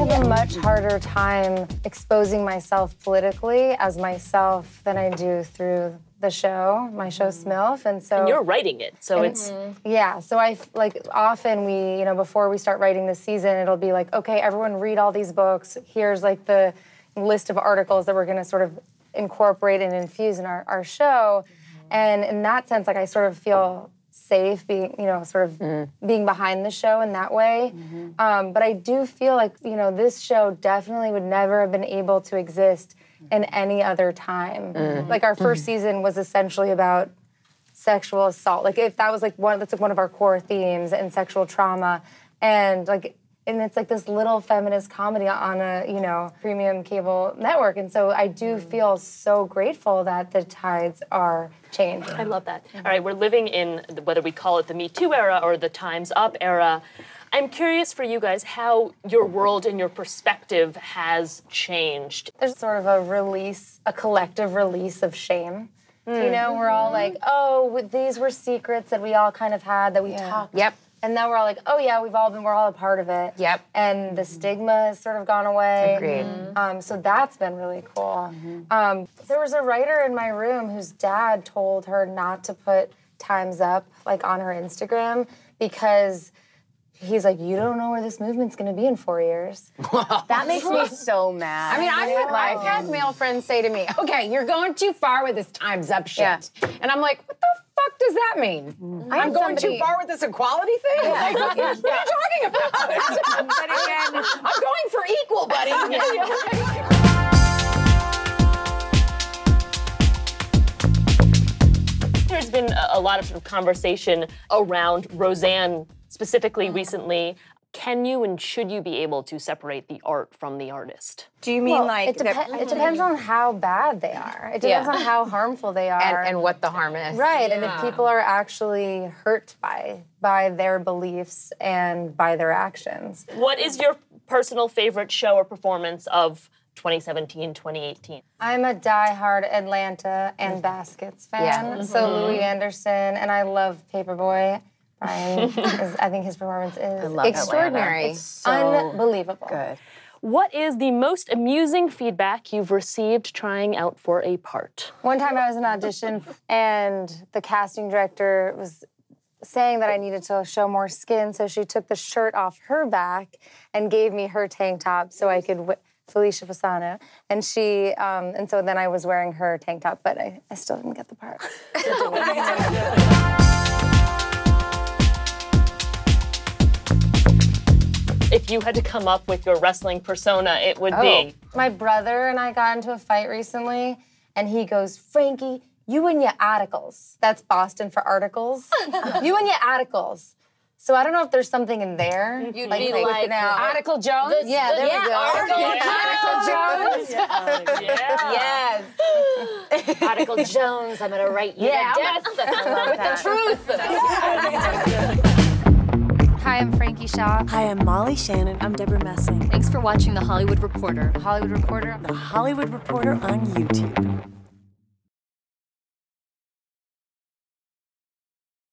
have a much harder time exposing myself politically as myself than I do through the show, my show SMILF, and so... And you're writing it, so it's... Yeah, so often we, before we start writing this season, it'll be like, okay, everyone read all these books, here's like the list of articles that we're gonna sort of incorporate and infuse in our show, and in that sense, like I sort of feel safe being, being behind the show in that way, but I do feel like, this show definitely would never have been able to exist in any other time. Like our first season was essentially about sexual assault. Like if that was that's one of our core themes, and sexual trauma, and it's like this little feminist comedy on a premium cable network. And so I do feel so grateful that the tides are changing. I love that. All right, we're living in whether we call it the Me Too era or the Time's Up era. I'm curious for you guys how your world and your perspective has changed. There's sort of a collective release of shame. We're all like, oh, these were secrets that we all kind of had, that we talked. Yep. And now we're all like, oh yeah, we're all a part of it. Yep. And the stigma has sort of gone away. Agreed. So that's been really cool. There was a writer in my room whose dad told her not to put Time's Up on her Instagram because he's like, you don't know where this movement's going to be in 4 years. That makes me so mad. I mean, I've had male friends say to me, okay, you're going too far with this Time's Up shit. Yeah. And I'm like, what the fuck does that mean? I'm going too far with this equality thing? Yeah. What are you talking about? But again, I'm going for equal, buddy. There's been a lot of conversation around Roseanne specifically recently. Can you and should you be able to separate the art from the artist? Do you mean it depends on how bad they are. It depends on how harmful they are. And what the harm is. Right, and if people are actually hurt by their beliefs and by their actions. What is your personal favorite show or performance of 2017, 2018? I'm a diehard Atlanta and Baskets fan. So Louis Anderson, and I love Paperboy. Brian, I think his performance is extraordinary. It's so unbelievable. Good. What is the most amusing feedback you've received trying out for a part? One time I was in an audition, and the casting director was saying that I needed to show more skin, so she took the shirt off her back and gave me her tank top so I could Felicia Fasano, and she, and so then I was wearing her tank top, but I still didn't get the part. If you had to come up with your wrestling persona, it would be? My brother and I got into a fight recently, and he goes, Frankie, you and your articles. That's Boston for articles. You and your articles. So I don't know if there's something in there. You'd be like Article Jones? Yeah, there we go. Article Jones. Yes. Article Jones, I'm gonna write you to death. With the truth. Hi, I'm Frankie Shaw. Hi, I'm Molly Shannon. I'm Deborah Messing. Thanks for watching The Hollywood Reporter. The Hollywood Reporter on YouTube.